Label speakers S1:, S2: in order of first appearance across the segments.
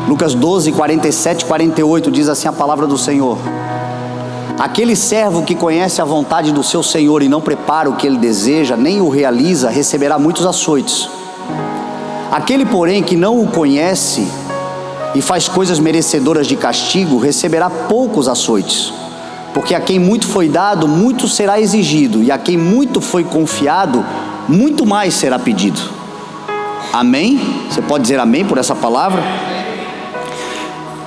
S1: Lucas 12, 47 e 48 diz assim a palavra do Senhor: aquele servo que conhece a vontade do seu Senhor e não prepara o que ele deseja, nem o realiza, receberá muitos açoites. Aquele, porém, que não o conhece e faz coisas merecedoras de castigo, receberá poucos açoites. Porque a quem muito foi dado, muito será exigido, e a quem muito foi confiado, muito mais será pedido. Amém? Você pode dizer amém por essa palavra?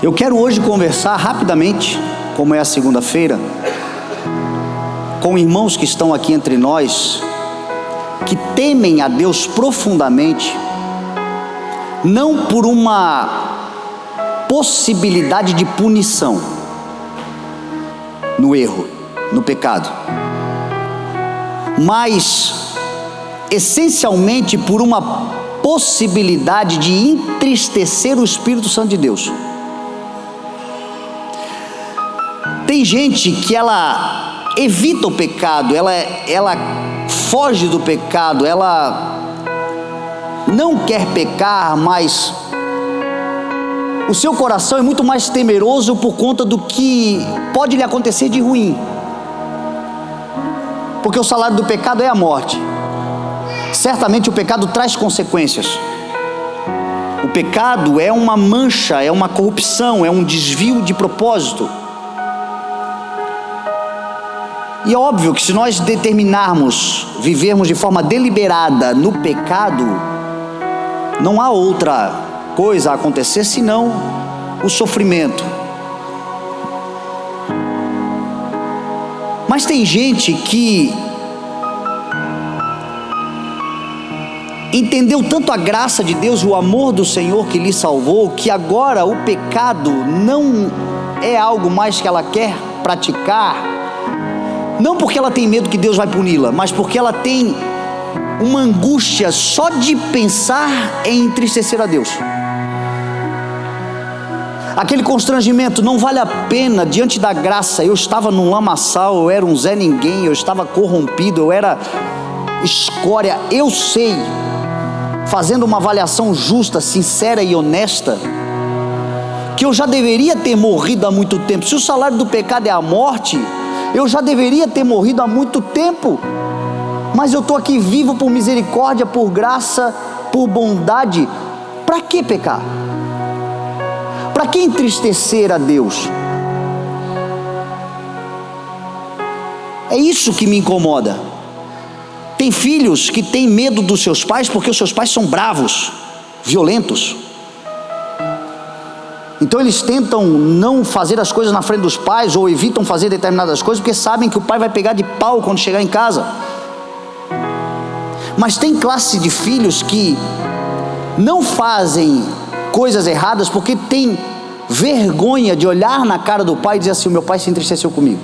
S1: Eu quero hoje conversar rapidamente, como é a segunda-feira, com irmãos que estão aqui entre nós, que temem a Deus profundamente, não por uma possibilidade de punição no erro, no pecado, mas essencialmente por uma possibilidade de entristecer o Espírito Santo de Deus. Tem gente que ela evita o pecado, ela foge do pecado, ela não quer pecar, mas o seu coração é muito mais temeroso por conta do que pode lhe acontecer de ruim, porque o salário do pecado é a morte. Certamente o pecado traz consequências. O pecado é uma mancha, é uma corrupção, é um desvio de propósito. E é óbvio que se nós determinarmos vivermos de forma deliberada no pecado, não há outra coisa a acontecer senão o sofrimento. Mas tem gente que entendeu tanto a graça de Deus e o amor do Senhor que lhe salvou, que agora o pecado não é algo mais que ela quer praticar, não porque ela tem medo que Deus vai puni-la, mas porque ela tem uma angústia só de pensar em entristecer a Deus. Aquele constrangimento: não vale a pena diante da graça. Eu estava num lamaçal, eu era um Zé Ninguém, eu estava corrompido, eu era escória. Eu sei, fazendo uma avaliação justa, sincera e honesta, que eu já deveria ter morrido há muito tempo. Se o salário do pecado é a morte, eu já deveria ter morrido há muito tempo. Mas eu estou aqui vivo por misericórdia, por graça, por bondade. Para que pecar? Para que entristecer a Deus? É isso que me incomoda. Tem filhos que têm medo dos seus pais porque os seus pais são bravos, violentos. Então eles tentam não fazer as coisas na frente dos pais, ou evitam fazer determinadas coisas, porque sabem que o pai vai pegar de pau quando chegar em casa. Mas tem classe de filhos que não fazem coisas erradas porque tem vergonha de olhar na cara do pai e dizer assim: o meu pai se entristeceu comigo.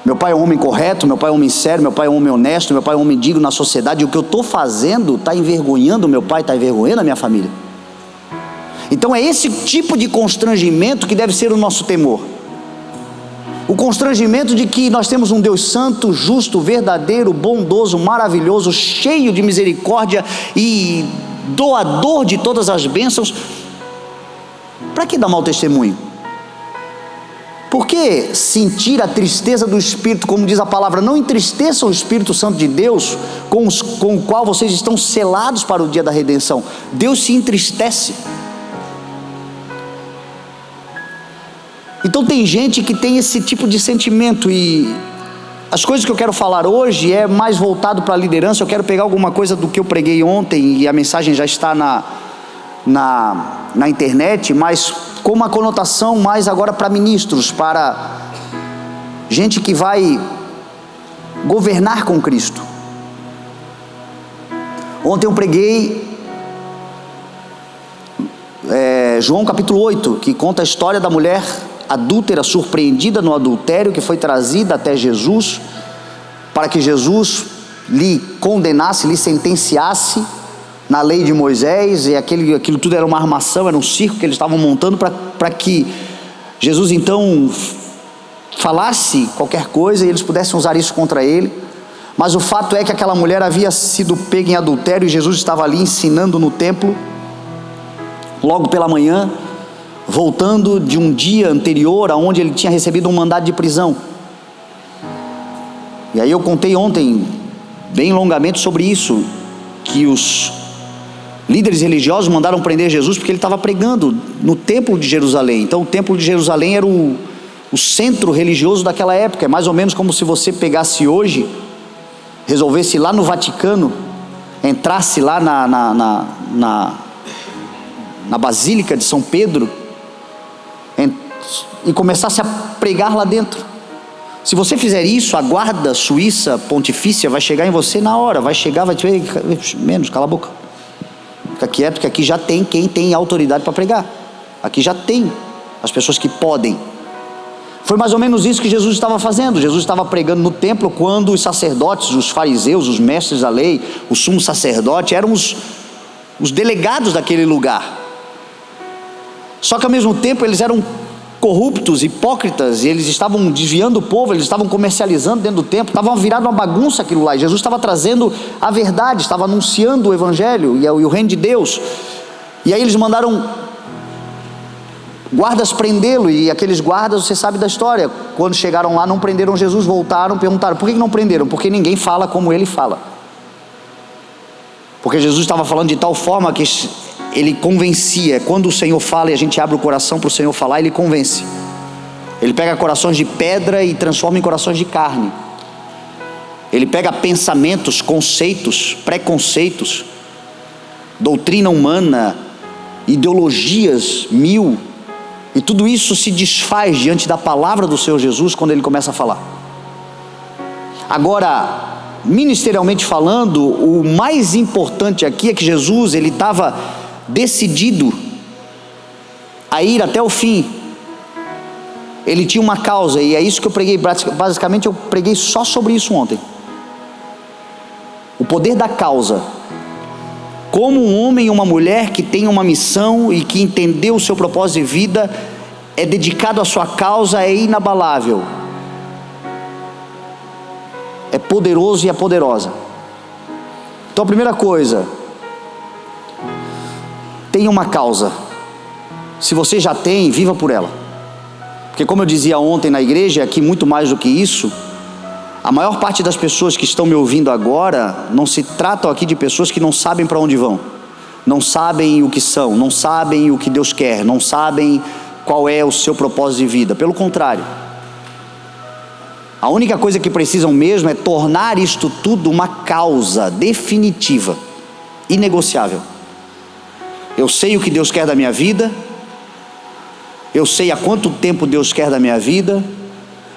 S1: Meu pai é um homem correto, meu pai é um homem sério, meu pai é um homem honesto, meu pai é um homem digno na sociedade, e o que eu estou fazendo está envergonhando o meu pai, está envergonhando a minha família. Então é esse tipo de constrangimento que deve ser o nosso temor. O constrangimento de que nós temos um Deus santo, justo, verdadeiro, bondoso, maravilhoso, cheio de misericórdia e doador de todas as bênçãos. Para que dar mau testemunho? Por que sentir a tristeza do Espírito? Como diz a palavra, não entristeçam o Espírito Santo de Deus, com o qual vocês estão selados para o dia da redenção. Deus se entristece. Então tem gente que tem esse tipo de sentimento, e as coisas que eu quero falar hoje é mais voltado para a liderança. Eu quero pegar alguma coisa do que eu preguei ontem, e a mensagem já está na internet, mas com uma conotação mais agora para ministros, para gente que vai governar com Cristo. Ontem eu preguei João capítulo 8, que conta a história da mulher adúltera, surpreendida no adultério, que foi trazida até Jesus, para que Jesus lhe condenasse, lhe sentenciasse na lei de Moisés. E aquilo tudo era uma armação, era um circo que eles estavam montando para que Jesus então falasse qualquer coisa e eles pudessem usar isso contra ele. Mas o fato é que aquela mulher havia sido pega em adultério, e Jesus estava ali ensinando no templo, logo pela manhã, voltando de um dia anterior, aonde ele tinha recebido um mandado de prisão. E aí eu contei ontem, bem longamente, sobre isso, que os líderes religiosos mandaram prender Jesus porque ele estava pregando no templo de Jerusalém. Então o templo de Jerusalém era o centro religioso daquela época. É mais ou menos como se você pegasse hoje, resolvesse ir lá no Vaticano, entrasse lá na Basílica de São Pedro e começasse a pregar lá dentro. Se você fizer isso, a guarda suíça pontifícia vai chegar em você na hora, vai chegar, vai te ver, menos, cala a boca, fica quieto, que aqui já tem quem tem autoridade para pregar, aqui já tem as pessoas que podem. Foi mais ou menos isso que Jesus estava fazendo. Jesus estava pregando no templo quando os sacerdotes, os fariseus, os mestres da lei, o sumo sacerdote, eram os delegados daquele lugar. Só que ao mesmo tempo eles eram corruptos, hipócritas, e eles estavam desviando o povo, eles estavam comercializando dentro do templo, estavam virando uma bagunça aquilo lá. E Jesus estava trazendo a verdade, estava anunciando o evangelho e o reino de Deus. E aí eles mandaram guardas prendê-lo, e aqueles guardas, você sabe da história, quando chegaram lá não prenderam Jesus, voltaram, perguntaram, por que não prenderam? Porque ninguém fala como ele fala, porque Jesus estava falando de tal forma que ele convencia. Quando o Senhor fala e a gente abre o coração para o Senhor falar, ele convence. Ele pega corações de pedra e transforma em corações de carne. Ele pega pensamentos, conceitos, preconceitos, doutrina humana, ideologias mil, e tudo isso se desfaz diante da palavra do Senhor Jesus quando ele começa a falar. Agora, ministerialmente falando, o mais importante aqui é que Jesus, ele estava decidido a ir até o fim. Ele tinha uma causa, e é isso que eu preguei. Basicamente eu preguei só sobre isso ontem. O poder da causa. Como um homem e uma mulher que tem uma missão e que entendeu o seu propósito de vida, é dedicado à sua causa, é inabalável, é poderoso e é poderosa. Então a primeira coisa, tenha uma causa. Se você já tem, viva por ela. Porque como eu dizia ontem na igreja, aqui muito mais do que isso, a maior parte das pessoas que estão me ouvindo agora, não se tratam aqui de pessoas que não sabem para onde vão, não sabem o que são, não sabem o que Deus quer, não sabem qual é o seu propósito de vida. Pelo contrário, a única coisa que precisam mesmo é tornar isto tudo uma causa definitiva, inegociável. Eu sei o que Deus quer da minha vida, eu sei há quanto tempo Deus quer da minha vida,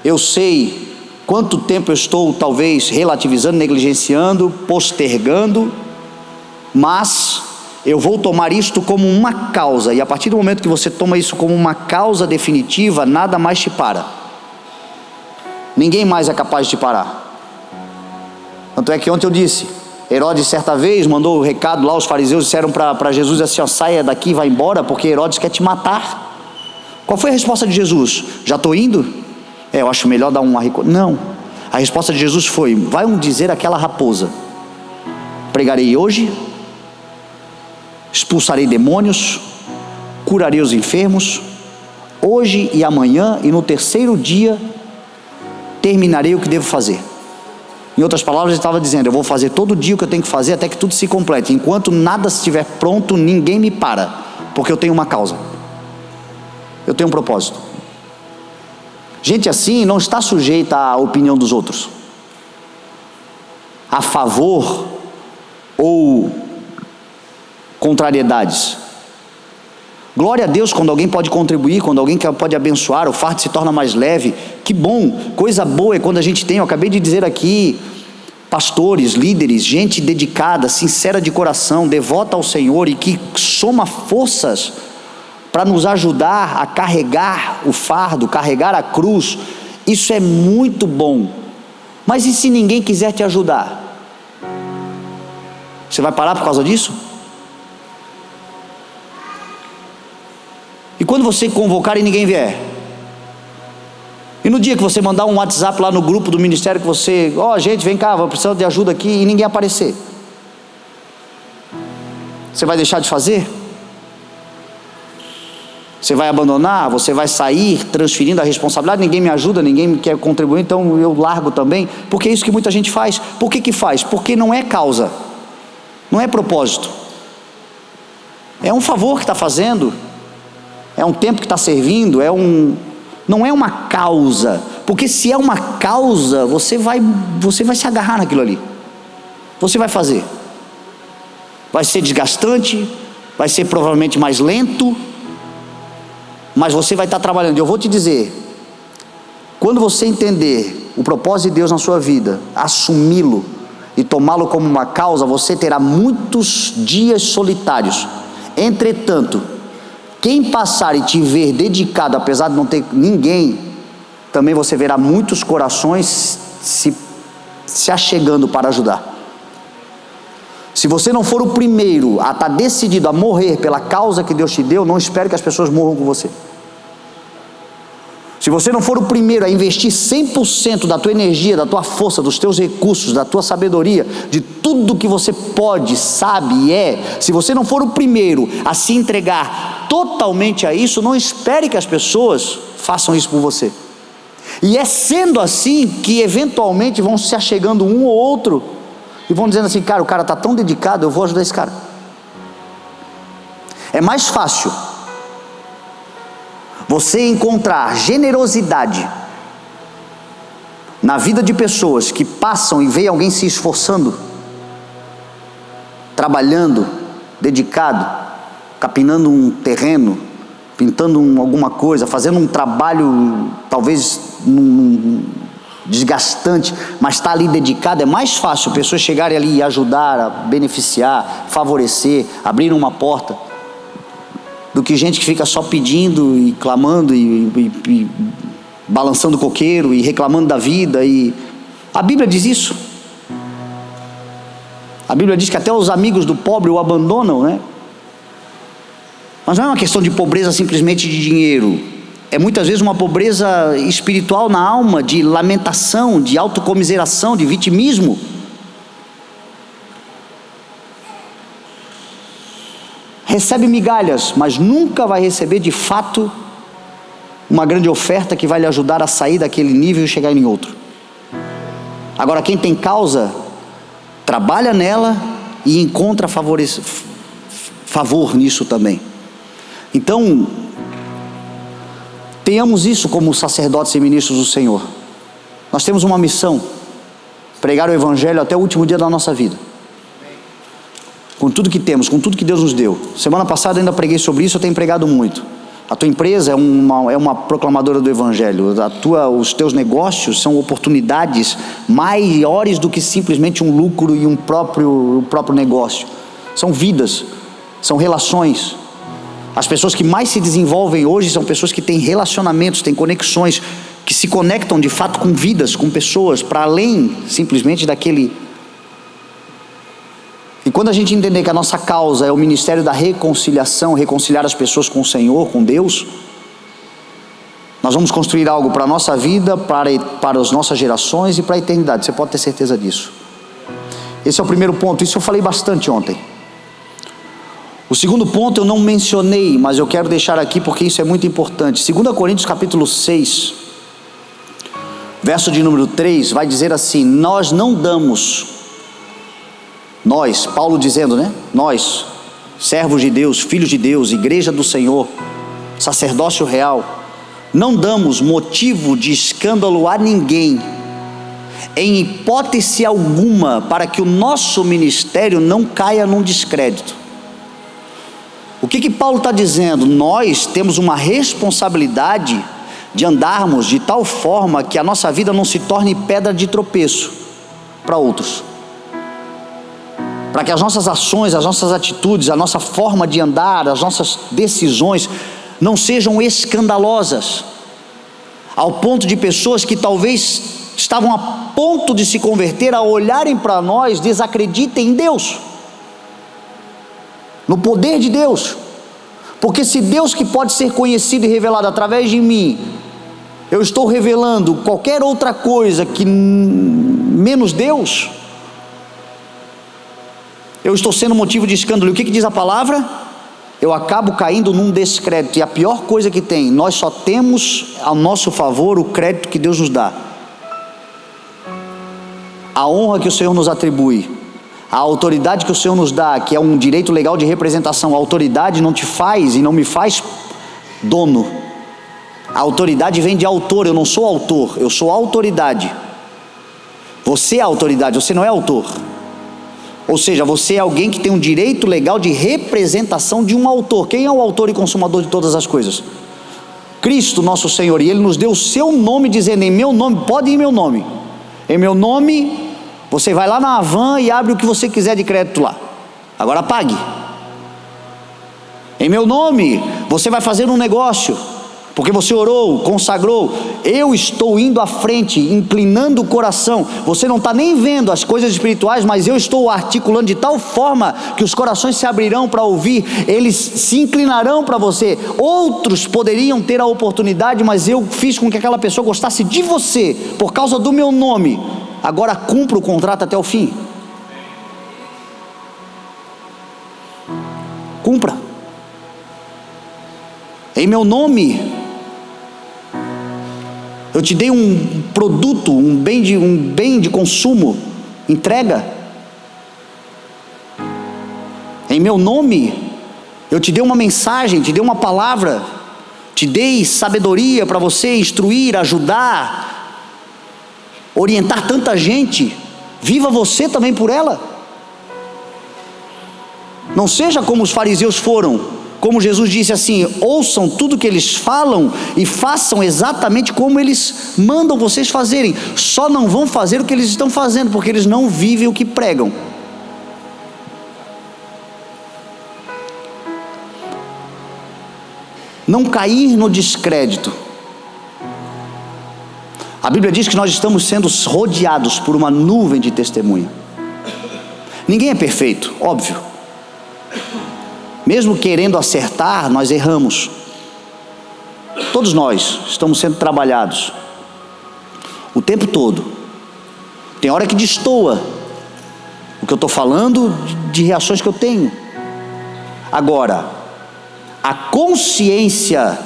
S1: eu sei quanto tempo eu estou talvez relativizando, negligenciando, postergando, mas eu vou tomar isto como uma causa. E a partir do momento que você toma isso como uma causa definitiva, nada mais te para. Ninguém mais é capaz de te parar. Tanto é que ontem eu disse, Herodes certa vez mandou o recado lá, os fariseus disseram para Jesus assim, ó, saia daqui, vai embora, porque Herodes quer te matar. Qual foi a resposta de Jesus? Já estou indo? Eu acho melhor dar uma... Não, a resposta de Jesus foi, vai dizer àquela raposa, pregarei hoje, expulsarei demônios, curarei os enfermos, hoje e amanhã, e no terceiro dia, terminarei o que devo fazer. Em outras palavras, ele estava dizendo, eu vou fazer todo dia o que eu tenho que fazer, até que tudo se complete. Enquanto nada estiver pronto, ninguém me para, porque eu tenho uma causa, eu tenho um propósito. Gente assim não está sujeita à opinião dos outros, a favor ou contrariedades. Glória a Deus quando alguém pode contribuir, quando alguém pode abençoar, o fardo se torna mais leve. Que bom, coisa boa é quando a gente tem, eu acabei de dizer aqui, pastores, líderes, gente dedicada, sincera de coração, devota ao Senhor e que soma forças para nos ajudar a carregar o fardo, carregar a cruz. Isso é muito bom. Mas e se ninguém quiser te ajudar? Você vai parar por causa disso? E quando você convocar e ninguém vier? E no dia que você mandar um WhatsApp lá no grupo do ministério que você, gente, vem cá, vou precisar de ajuda aqui, e ninguém aparecer? Você vai deixar de fazer? Você vai abandonar? Você vai sair transferindo a responsabilidade? Ninguém me ajuda, ninguém me quer contribuir, então eu largo também. Porque é isso que muita gente faz. Por que faz? Porque não é causa, não é propósito. É um favor que está fazendo, é um tempo que está servindo, não é uma causa. Porque se é uma causa, você vai se agarrar naquilo ali. Você vai fazer. Vai ser desgastante, vai ser provavelmente mais lento, mas você vai estar trabalhando. Eu vou te dizer, quando você entender o propósito de Deus na sua vida, assumi-lo e tomá-lo como uma causa, você terá muitos dias solitários. Entretanto, quem passar e te ver dedicado, apesar de não ter ninguém, também você verá muitos corações se achegando para ajudar. Se você não for o primeiro a estar decidido a morrer pela causa que Deus te deu, não espere que as pessoas morram com você. Se você não for o primeiro a investir 100% da tua energia, da tua força, dos teus recursos, da tua sabedoria, de tudo que você pode, sabe e é, se você não for o primeiro a se entregar totalmente a isso, não espere que as pessoas façam isso por você. E é sendo assim que eventualmente vão se achegando um ou outro e vão dizendo assim: cara, o cara está tão dedicado, eu vou ajudar esse cara. É mais fácil você encontrar generosidade na vida de pessoas que passam e veem alguém se esforçando, trabalhando, dedicado, capinando um terreno, pintando alguma coisa, fazendo um trabalho talvez desgastante, mas está ali dedicado. É mais fácil pessoas chegarem ali e ajudar, a beneficiar, favorecer, abrir uma porta, do que gente que fica só pedindo e clamando e balançando o coqueiro e reclamando da vida. E a Bíblia diz isso. A Bíblia diz que até os amigos do pobre o abandonam, né? Mas não é uma questão de pobreza simplesmente de dinheiro. É muitas vezes uma pobreza espiritual na alma, de lamentação, de autocomiseração, de vitimismo. Recebe migalhas, mas nunca vai receber de fato uma grande oferta que vai lhe ajudar a sair daquele nível e chegar em outro. Agora, quem tem causa, trabalha nela e encontra favor nisso também. Então, tenhamos isso como sacerdotes e ministros do Senhor. Nós temos uma missão: pregar o Evangelho até o último dia da nossa vida, com tudo que temos, com tudo que Deus nos deu. Semana passada eu ainda preguei sobre isso, eu tenho pregado muito. A tua empresa é uma proclamadora do Evangelho. Os teus negócios são oportunidades maiores do que simplesmente um lucro e um próprio negócio. São vidas, são relações. As pessoas que mais se desenvolvem hoje são pessoas que têm relacionamentos, têm conexões, que se conectam de fato com vidas, com pessoas, para além simplesmente daquele. E quando a gente entender que a nossa causa é o ministério da reconciliação, reconciliar as pessoas com o Senhor, com Deus, nós vamos construir algo para a nossa vida, para as nossas gerações e para a eternidade. Você pode ter certeza disso. Esse é o primeiro ponto. Isso eu falei bastante ontem. O segundo ponto eu não mencionei, mas eu quero deixar aqui porque isso é muito importante. 2 Coríntios capítulo 6, verso de número 3, vai dizer assim: nós não damos... Nós, Paulo dizendo, né? Nós, servos de Deus, filhos de Deus, igreja do Senhor, sacerdócio real, não damos motivo de escândalo a ninguém, em hipótese alguma, para que o nosso ministério não caia num descrédito. O que Paulo está dizendo? Nós temos uma responsabilidade de andarmos de tal forma que a nossa vida não se torne pedra de tropeço para outros. Para que as nossas ações, as nossas atitudes, a nossa forma de andar, as nossas decisões não sejam escandalosas, ao ponto de pessoas que talvez estavam a ponto de se converter, a olharem para nós, desacreditem em Deus, no poder de Deus. Porque se Deus, que pode ser conhecido e revelado através de mim, eu estou revelando qualquer outra coisa que menos Deus, eu estou sendo motivo de escândalo. E o que diz a palavra? eu acabo caindo num descrédito. E a pior coisa que tem, nós só temos ao nosso favor o crédito que Deus nos dá, a honra que o Senhor nos atribui, a autoridade que o Senhor nos dá, que é um direito legal de representação. A autoridade não te faz e não me faz dono. A autoridade vem de autor. Eu não sou autor, eu sou autoridade. Você é autoridade, você não é autor. Ou seja, você é alguém que tem um direito legal de representação de um autor. Quem é o autor e consumador de todas as coisas? Cristo nosso Senhor. E Ele nos deu o seu nome, dizendo: em meu nome, pode ir em meu nome. Em meu nome, você vai lá na Havan e abre o que você quiser de crédito lá. Agora pague. Em meu nome, você vai fazer um negócio, porque você orou, consagrou. Eu estou indo à frente, inclinando o coração. Você não está nem vendo as coisas espirituais, mas eu estou articulando de tal forma que os corações se abrirão para ouvir, eles se inclinarão para você. Outros poderiam ter a oportunidade, mas eu fiz com que aquela pessoa gostasse de você, por causa do meu nome. Agora cumpra o contrato até o fim. Cumpra. Em meu nome, eu te dei um produto, um bem de consumo. Entrega. Em meu nome, eu te dei uma mensagem, te dei uma palavra, te dei sabedoria para você instruir, ajudar, orientar tanta gente. Viva você também por ela. Não seja como os fariseus foram. Como Jesus disse assim: ouçam tudo que eles falam e façam exatamente como eles mandam vocês fazerem. Só não vão fazer o que eles estão fazendo, porque eles não vivem o que pregam. Não cair no descrédito. A Bíblia diz que nós estamos sendo rodeados por uma nuvem de testemunha. Ninguém é perfeito, óbvio. Mesmo querendo acertar, nós erramos. Todos nós estamos sendo trabalhados o tempo todo. Tem hora que destoa o que eu estou falando de reações que eu tenho. Agora, a consciência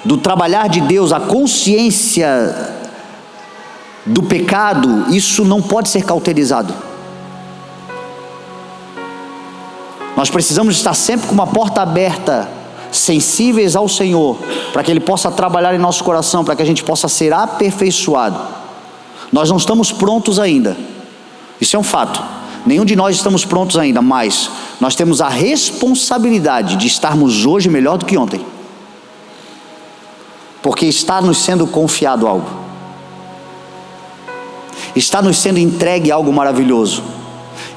S1: do trabalhar de Deus, a consciência do pecado, isso não pode ser cauterizado. Nós precisamos estar sempre com uma porta aberta, sensíveis ao Senhor, para que Ele possa trabalhar em nosso coração, para que a gente possa ser aperfeiçoado. Nós não estamos prontos ainda, isso é um fato. Nenhum de nós estamos prontos ainda, mas nós temos a responsabilidade de estarmos hoje melhor do que ontem, porque está nos sendo confiado algo, está nos sendo entregue algo maravilhoso.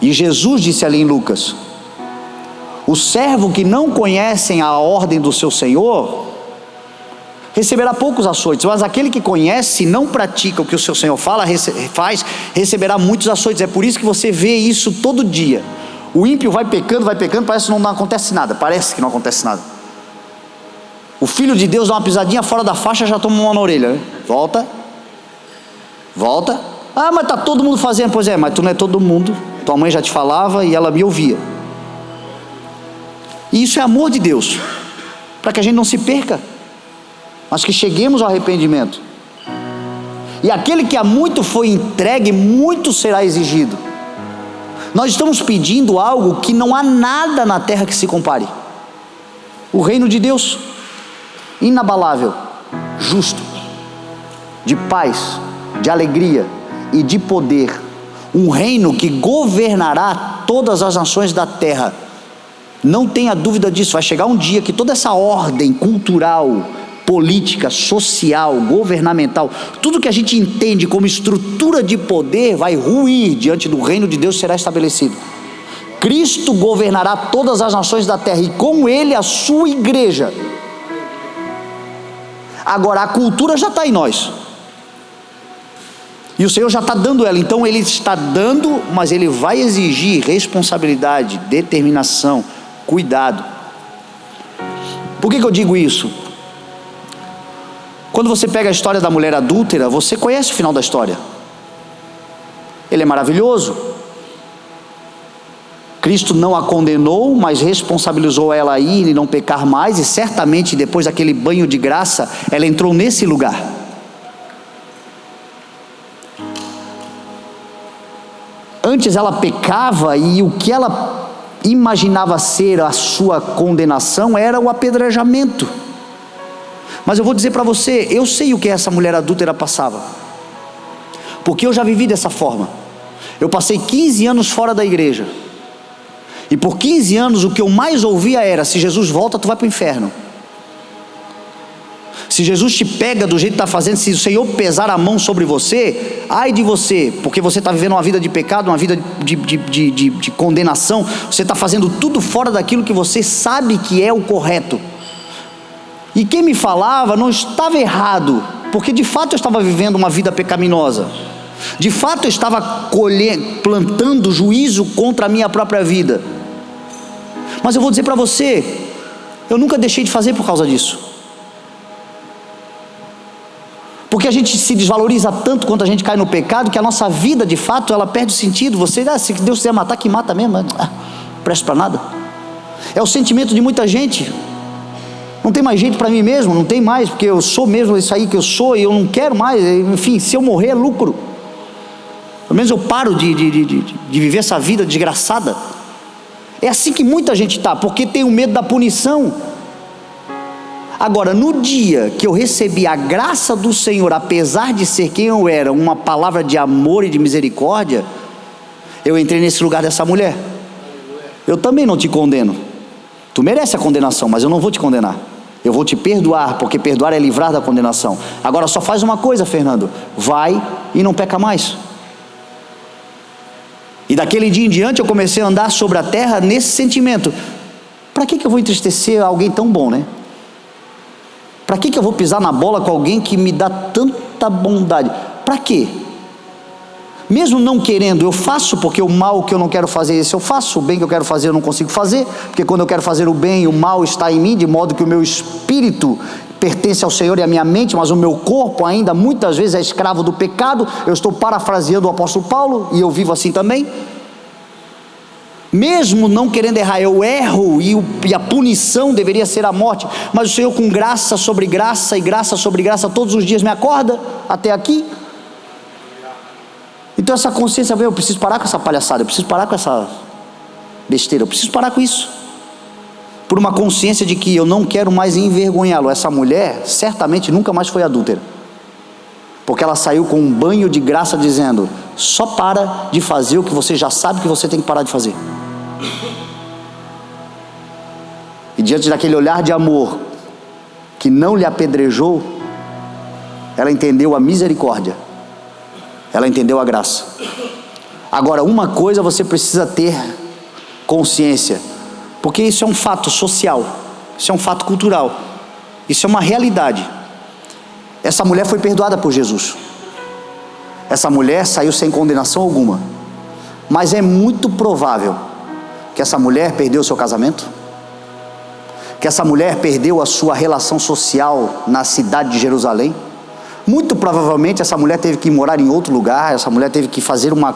S1: E Jesus disse ali em Lucas: o servo que não conhece a ordem do seu senhor receberá poucos açoites, mas aquele que conhece e não pratica o que o seu senhor faz, receberá muitos açoites. É por isso que você vê isso todo dia. O ímpio vai pecando, parece que não acontece nada. Parece que não acontece nada. O filho de Deus dá uma pisadinha fora da faixa, já toma uma na orelha, né? Volta. Ah, mas está todo mundo fazendo. Pois é, mas tu não é todo mundo. Tua mãe já te falava e ela me ouvia. E isso é amor de Deus, para que a gente não se perca, mas que cheguemos ao arrependimento. E aquele que a muito foi entregue, muito será exigido. Nós estamos pedindo algo que não há nada na terra que se compare. O reino de Deus, inabalável, justo, de paz, de alegria e de poder. Um reino que governará todas as nações da terra. Não tenha dúvida disso. Vai chegar um dia que toda essa ordem cultural, política, social, governamental, tudo que a gente entende como estrutura de poder vai ruir diante do reino de Deus, será estabelecido. Cristo governará todas as nações da terra, e com Ele a sua igreja. Agora, a cultura já está em nós, e o Senhor já está dando ela. Então Ele está dando, mas Ele vai exigir responsabilidade, determinação, cuidado. Por que eu digo isso? Quando você pega a história da mulher adúltera, você conhece o final da história. Ele é maravilhoso. Cristo não a condenou, mas responsabilizou ela a ir e não pecar mais, e certamente depois daquele banho de graça, ela entrou nesse lugar. Antes ela pecava e o que ela imaginava ser a sua condenação era o apedrejamento. Mas eu vou dizer para você, eu sei o que essa mulher adúltera passava, porque eu já vivi dessa forma. Eu passei 15 anos fora da igreja, e por 15 anos o que eu mais ouvia era: se Jesus volta, tu vai para o inferno. Se Jesus te pega do jeito que está fazendo, se o Senhor pesar a mão sobre você, ai de você, porque você está vivendo uma vida de pecado, uma vida de condenação. Você está fazendo tudo fora daquilo que você sabe que é o correto. E quem me falava não estava errado, porque de fato eu estava vivendo uma vida pecaminosa. De fato eu estava plantando juízo contra a minha própria vida. Mas eu vou dizer para você, eu nunca deixei de fazer por causa disso. Porque a gente se desvaloriza tanto quando a gente cai no pecado, que a nossa vida de fato ela perde o sentido. Você, se Deus quiser matar, que mata mesmo, não presta para nada. É o sentimento de muita gente. Não tem mais jeito para mim mesmo, não tem mais, porque eu sou mesmo isso aí que eu sou e eu não quero mais. Enfim, se eu morrer é lucro. Pelo menos eu paro de viver essa vida desgraçada. É assim que muita gente está, porque tem o medo da punição. Agora, no dia que eu recebi a graça do Senhor, apesar de ser quem eu era, uma palavra de amor e de misericórdia, eu entrei nesse lugar dessa mulher. Eu também não te condeno. Tu merece a condenação, mas eu não vou te condenar. Eu vou te perdoar, porque perdoar é livrar da condenação. Agora só faz uma coisa, Fernando: vai e não peca mais. E daquele dia em diante eu comecei a andar sobre a terra nesse sentimento: para que eu vou entristecer alguém tão bom, né? Para que eu vou pisar na bola com alguém que me dá tanta bondade? Para quê? Mesmo não querendo, eu faço, porque o mal que eu não quero fazer, esse eu faço. O bem que eu quero fazer, eu não consigo fazer, porque quando eu quero fazer o bem, o mal está em mim, de modo que o meu espírito pertence ao Senhor e à minha mente, mas o meu corpo ainda muitas vezes é escravo do pecado. Eu estou parafraseando o apóstolo Paulo, e eu vivo assim também. Mesmo não querendo errar, eu erro, e a punição deveria ser a morte, mas o Senhor, com graça sobre graça e graça sobre graça, todos os dias me acorda até aqui. Então essa consciência vem: eu preciso parar com essa palhaçada, eu preciso parar com essa besteira, eu preciso parar com isso, por uma consciência de que eu não quero mais envergonhá-lo. Essa mulher certamente nunca mais foi adúltera, porque ela saiu com um banho de graça, dizendo: só para de fazer o que você já sabe que você tem que parar de fazer. E diante daquele olhar de amor que não lhe apedrejou, ela entendeu a misericórdia, ela entendeu a graça. Agora, uma coisa você precisa ter consciência, porque isso é um fato social, isso é um fato cultural, isso é uma realidade. Essa mulher foi perdoada por Jesus, essa mulher saiu sem condenação alguma, mas é muito provável que essa mulher perdeu o seu casamento, que essa mulher perdeu a sua relação social na cidade de Jerusalém. Muito provavelmente essa mulher teve que morar em outro lugar, essa mulher teve que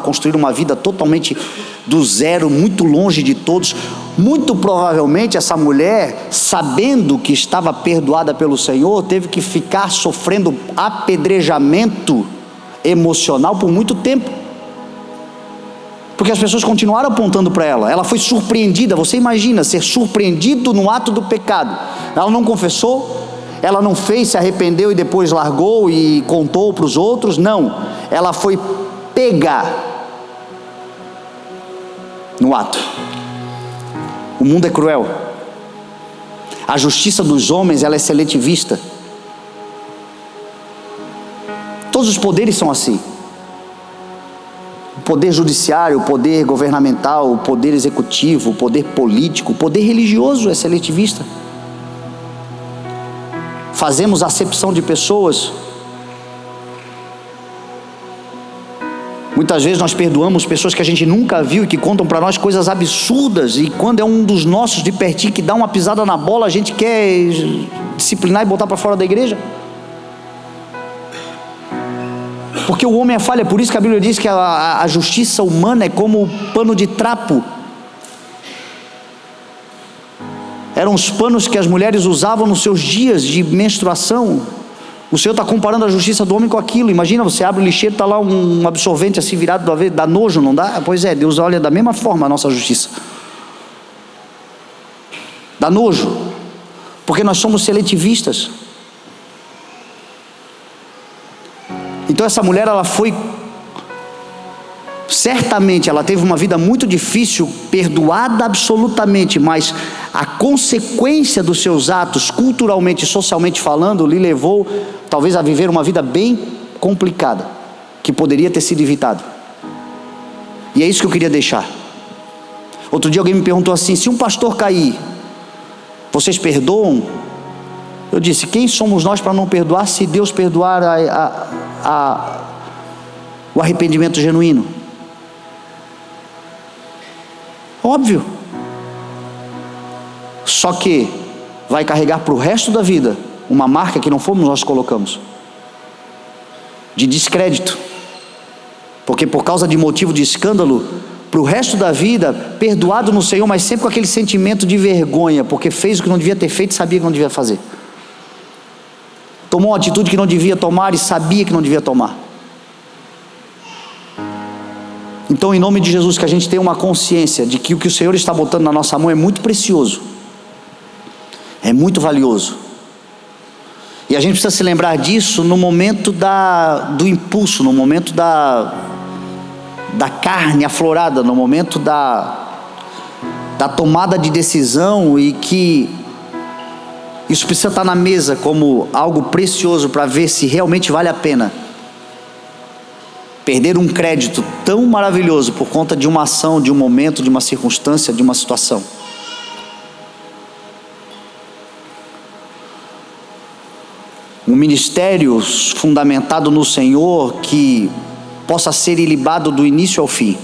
S1: construir uma vida totalmente do zero, muito longe de todos. Muito provavelmente essa mulher, sabendo que estava perdoada pelo Senhor, teve que ficar sofrendo apedrejamento emocional por muito tempo, porque as pessoas continuaram apontando para ela. Ela foi surpreendida. Você imagina ser surpreendido no ato do pecado. Ela não confessou, ela não fez, se arrependeu e depois largou e contou para os outros. Não, ela foi pega no ato. O mundo é cruel. A justiça dos homens, ela é seletivista. Todos os poderes são assim. O poder judiciário, o poder governamental, o poder executivo, o poder político, o poder religioso é seletivista. Fazemos acepção de pessoas. Muitas vezes nós perdoamos pessoas que a gente nunca viu e que contam para nós coisas absurdas, e quando é um dos nossos de pertinho que dá uma pisada na bola, a gente quer disciplinar e botar para fora da igreja. Porque o homem é falha. Por isso que a Bíblia diz que a justiça humana é como pano de trapo. Eram os panos que as mulheres usavam nos seus dias de menstruação. O Senhor está comparando a justiça do homem com aquilo. Imagina, você abre o lixeiro, está lá um absorvente assim virado do avesso, dá nojo, não dá? Pois é, Deus olha da mesma forma a nossa justiça. Dá nojo, porque nós somos seletivistas. Então essa mulher, ela foi, certamente ela teve uma vida muito difícil, perdoada absolutamente, mas a consequência dos seus atos, culturalmente e socialmente falando, lhe levou talvez a viver uma vida bem complicada, que poderia ter sido evitada. E é isso que eu queria deixar. Outro dia alguém me perguntou assim: se um pastor cair, vocês perdoam? Eu disse: quem somos nós para não perdoar, se Deus perdoar o arrependimento genuíno? Óbvio. Só que vai carregar para o resto da vida uma marca que não fomos nós que colocamos, de descrédito, porque por causa de motivo de escândalo, para o resto da vida, perdoado no Senhor, mas sempre com aquele sentimento de vergonha, porque fez o que não devia ter feito e sabia que não devia fazer, tomou uma atitude que não devia tomar e sabia que não devia tomar. Então, em nome de Jesus, que a gente tenha uma consciência de que o que o Senhor está botando na nossa mão é muito precioso, é muito valioso, e a gente precisa se lembrar disso no momento do impulso, no momento da carne aflorada, no momento da tomada de decisão, e que isso precisa estar na mesa como algo precioso para ver se realmente vale a pena perder um crédito tão maravilhoso por conta de uma ação, de um momento, de uma circunstância, de uma situação. Um ministério fundamentado no Senhor que possa ser ilibado do início ao fim.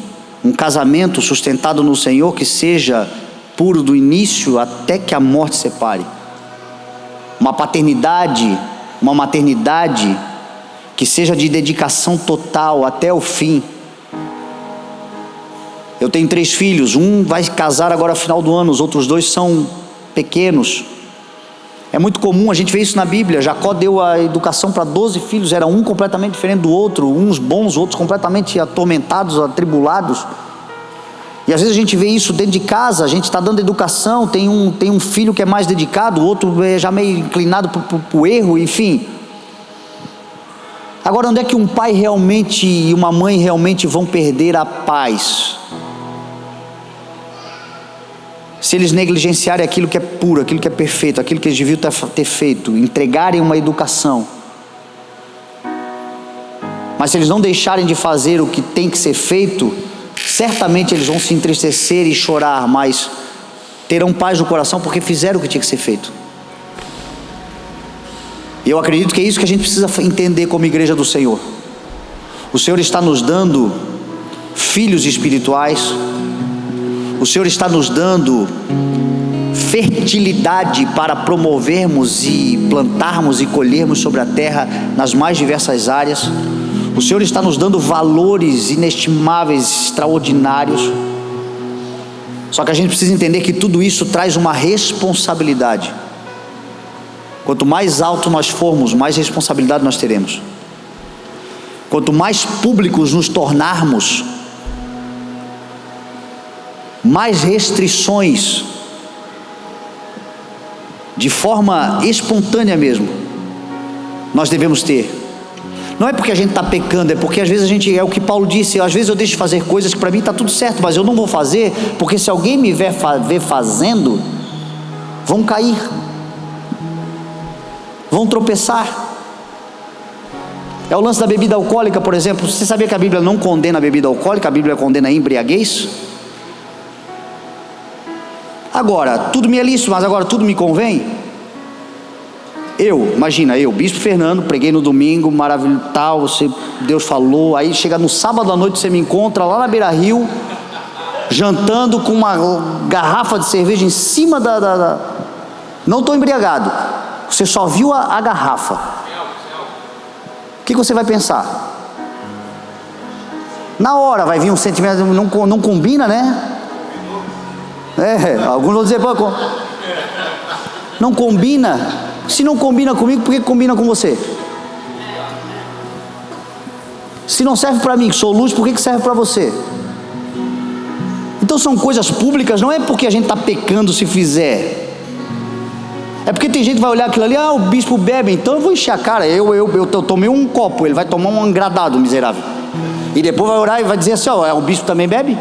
S1: Um casamento sustentado no Senhor que seja puro do início até que a morte separe. Uma paternidade, uma maternidade que seja de dedicação total até o fim. Eu tenho 3 filhos, um vai casar agora no final do ano, os outros 2 são pequenos. É muito comum, a gente vê isso na Bíblia. Jacó deu a educação para 12 filhos, era um completamente diferente do outro, uns bons, outros completamente atormentados, atribulados. E às vezes a gente vê isso dentro de casa, a gente está dando educação, tem um filho que é mais dedicado, o outro é já meio inclinado para o erro, enfim. Agora, onde é que um pai realmente e uma mãe realmente vão perder a paz? Se eles negligenciarem aquilo que é puro, aquilo que é perfeito, aquilo que eles deviam ter feito, entregarem uma educação, mas se eles não deixarem de fazer o que tem que ser feito, certamente eles vão se entristecer e chorar, mas terão paz no coração porque fizeram o que tinha que ser feito. E eu acredito que é isso que a gente precisa entender como igreja do Senhor. O Senhor está nos dando filhos espirituais, o Senhor está nos dando fertilidade para promovermos e plantarmos e colhermos sobre a terra nas mais diversas áreas. O Senhor está nos dando valores inestimáveis, extraordinários. Só que a gente precisa entender que tudo isso traz uma responsabilidade. Quanto mais alto nós formos, mais responsabilidade nós teremos. Quanto mais públicos nos tornarmos, mais restrições, de forma espontânea mesmo, nós devemos ter. Não é porque a gente está pecando, é porque às vezes a gente, é o que Paulo disse, às vezes eu deixo de fazer coisas que para mim está tudo certo, mas eu não vou fazer, porque se alguém me ver fazendo, vão cair, vão tropeçar. É o lance da bebida alcoólica, por exemplo. Você sabia que a Bíblia não condena a bebida alcoólica, a Bíblia condena a embriaguez? Agora, tudo me é lícito, mas agora tudo me convém? Imagina, Bispo Fernando, preguei no domingo, maravilhoso, tal, Deus falou, aí chega no sábado à noite, você me encontra lá na Beira Rio, jantando com uma garrafa de cerveja em cima não estou embriagado, você só viu a garrafa. O que você vai pensar? Na hora vai vir um sentimento, não combina, né? Alguns vão dizer, Não combina? Se não combina comigo, por que combina com você? Se não serve para mim, que sou luz, por que serve para você? Então são coisas públicas, não é porque a gente está pecando se fizer. É porque tem gente que vai olhar aquilo ali, o bispo bebe, então eu vou encher a cara. Eu tomei um copo, ele vai tomar um engradado, miserável. E depois vai orar e vai dizer assim, o bispo também bebe?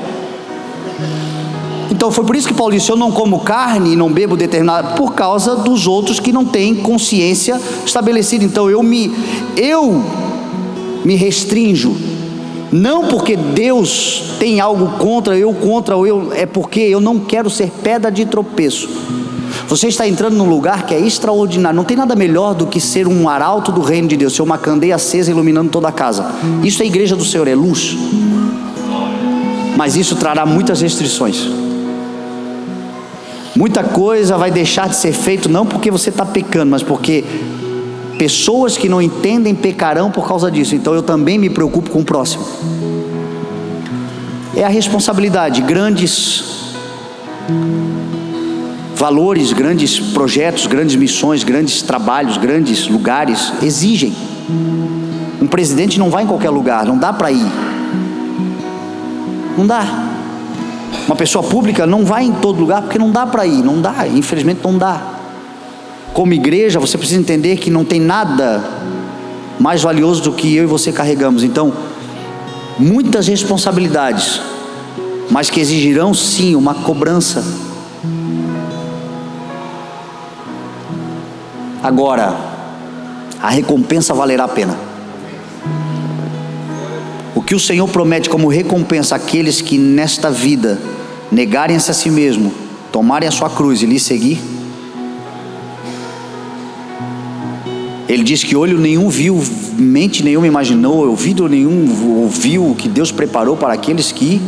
S1: Então foi por isso que Paulo disse, eu não como carne e não bebo determinado, por causa dos outros que não têm consciência estabelecida. Então eu me restrinjo, não porque Deus tem algo contra, é porque eu não quero ser pedra de tropeço. Você está entrando num lugar que é extraordinário, não tem nada melhor do que ser um arauto do reino de Deus, ser uma candeia acesa iluminando toda a casa. Isso é a igreja do Senhor, é luz, mas isso trará muitas restrições. Muita coisa vai deixar de ser feito, não porque você está pecando, mas porque pessoas que não entendem pecarão por causa disso. Então eu também me preocupo com o próximo. É a responsabilidade. Grandes valores, grandes projetos, grandes missões, grandes trabalhos, grandes lugares exigem. Um presidente não vai em qualquer lugar, não dá para ir. Não dá. Uma pessoa pública não vai em todo lugar porque não dá para ir, não dá, infelizmente não dá. Como igreja, você precisa entender que não tem nada mais valioso do que eu e você carregamos. Então, muitas responsabilidades, mas que exigirão sim uma cobrança. Agora, a recompensa valerá a pena. O que o Senhor promete como recompensa àqueles que nesta vida negarem-se a si mesmo, tomarem a sua cruz e lhe seguir. Ele diz que olho nenhum viu, mente nenhuma imaginou, ouvido nenhum ouviu o que Deus preparou para aqueles que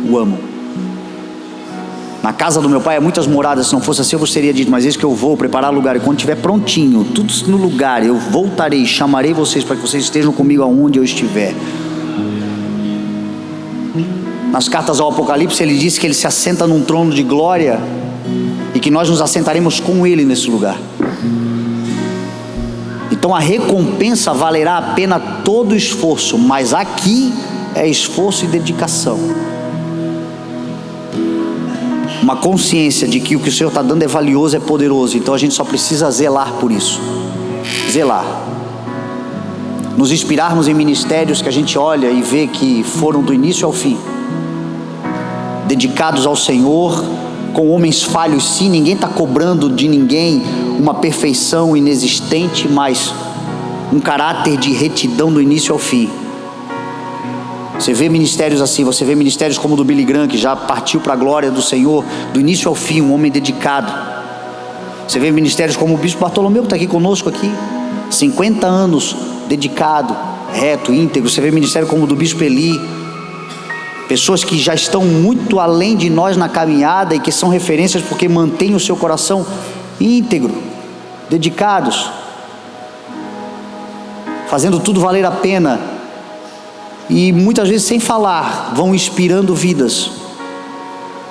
S1: o amam. Na casa do meu pai há muitas moradas, se não fosse assim eu vos teria dito, mas eis que eu vou preparar lugar, e quando estiver prontinho, tudo no lugar, eu voltarei, chamarei vocês para que vocês estejam comigo aonde eu estiver. Nas cartas ao Apocalipse ele diz que ele se assenta num trono de glória e que nós nos assentaremos com ele nesse lugar. Então a recompensa valerá a pena todo o esforço, mas aqui é esforço e dedicação. Uma consciência de que o que o Senhor está dando é valioso, é poderoso, então a gente só precisa zelar por isso. Zelar. Nos inspirarmos em ministérios que a gente olha e vê que foram do início ao fim, dedicados ao Senhor, com homens falhos sim, ninguém está cobrando de ninguém uma perfeição inexistente, mas um caráter de retidão do início ao fim. Você vê ministérios assim, você vê ministérios como o do Billy Graham, que já partiu para a glória do Senhor, do início ao fim, um homem dedicado. Você vê ministérios como o Bispo Bartolomeu, que está aqui conosco aqui, 50 anos, dedicado, reto, íntegro. Você vê ministério como o do Bispo Eli, pessoas que já estão muito além de nós na caminhada e que são referências porque mantêm o seu coração íntegro, dedicados, fazendo tudo valer a pena, e muitas vezes sem falar, vão inspirando vidas.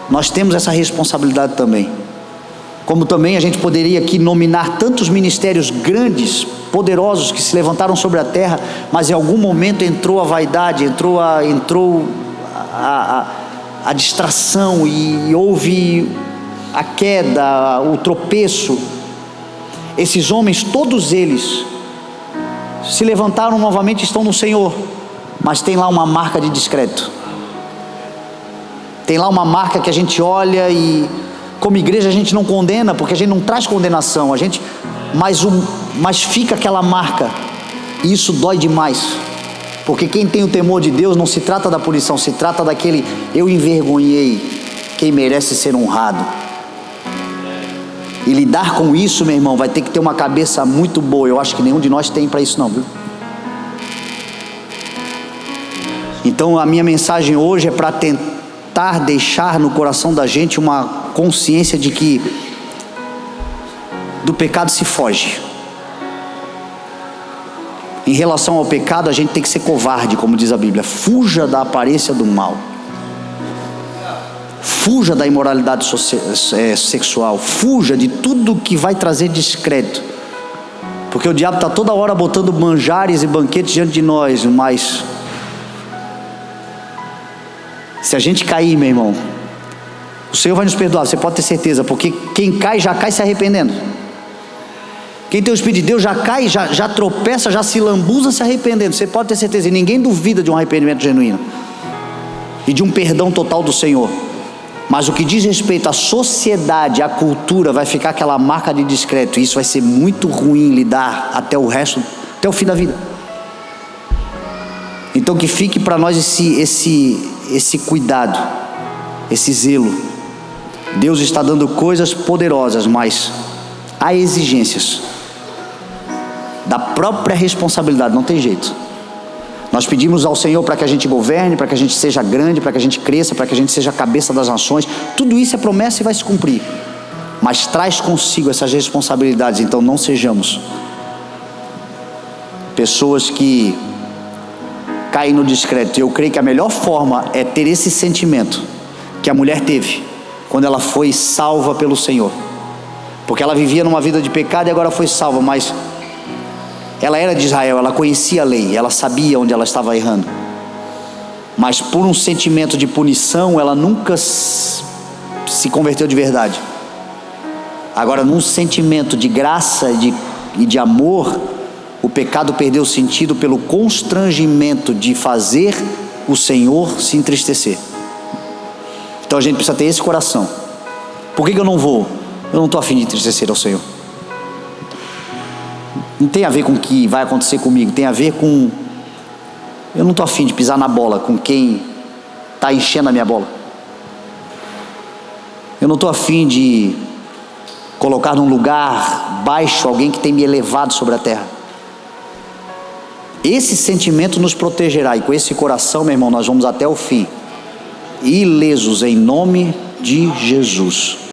S1: Nós temos essa responsabilidade também. Como também a gente poderia aqui nominar tantos ministérios grandes, poderosos, que se levantaram sobre a terra, mas em algum momento entrou a vaidade, entrou a distração, e houve a queda, o tropeço. Esses homens, todos eles se levantaram novamente, estão no Senhor, mas tem lá uma marca de descrédito, tem lá uma marca que a gente olha e como igreja a gente não condena, porque a gente não traz condenação, mas fica aquela marca, e isso dói demais, porque quem tem o temor de Deus não se trata da punição, se trata daquele eu envergonhei quem merece ser honrado. E lidar com isso, meu irmão, vai ter que ter uma cabeça muito boa. Eu acho que nenhum de nós tem para isso não, viu? Então a minha mensagem hoje é para tentar deixar no coração da gente uma consciência de que do pecado se foge. Em relação ao pecado, a gente tem que ser covarde, como diz a Bíblia. Fuja da aparência do mal. Fuja da imoralidade sexual. Fuja de tudo que vai trazer descrédito. Porque o diabo está toda hora botando manjares e banquetes diante de nós. Mas se a gente cair, meu irmão, o Senhor vai nos perdoar, você pode ter certeza. Porque quem cai, já cai se arrependendo. Quem tem o Espírito de Deus já cai, já tropeça, já se lambuza se arrependendo. Você pode ter certeza. E ninguém duvida de um arrependimento genuíno e de um perdão total do Senhor. Mas o que diz respeito à sociedade, à cultura, vai ficar aquela marca de descrédito. E isso vai ser muito ruim lidar até o fim da vida. Então que fique para nós esse cuidado, esse zelo. Deus está dando coisas poderosas, mas há exigências da própria responsabilidade, não tem jeito. Nós pedimos ao Senhor para que a gente governe, para que a gente seja grande, para que a gente cresça, para que a gente seja a cabeça das nações. Tudo isso é promessa e vai se cumprir, mas traz consigo essas responsabilidades. Então não sejamos pessoas que caem no descrédito. Eu creio que a melhor forma é ter esse sentimento que a mulher teve quando ela foi salva pelo Senhor, porque ela vivia numa vida de pecado e agora foi salva. Mas ela era de Israel, ela conhecia a lei, ela sabia onde ela estava errando, mas por um sentimento de punição, ela nunca se converteu de verdade. Agora, num sentimento de graça e de amor, o pecado perdeu o sentido pelo constrangimento de fazer o Senhor se entristecer. Então a gente precisa ter esse coração. Por que eu não vou? Eu não estou a fim de entristecer ao Senhor. Não tem a ver com o que vai acontecer comigo, tem a ver com... Eu não estou a fim de pisar na bola com quem está enchendo a minha bola. Eu não estou a fim de colocar num lugar baixo alguém que tem me elevado sobre a terra. Esse sentimento nos protegerá, e com esse coração, meu irmão, nós vamos até o fim, ilesos em nome de Jesus.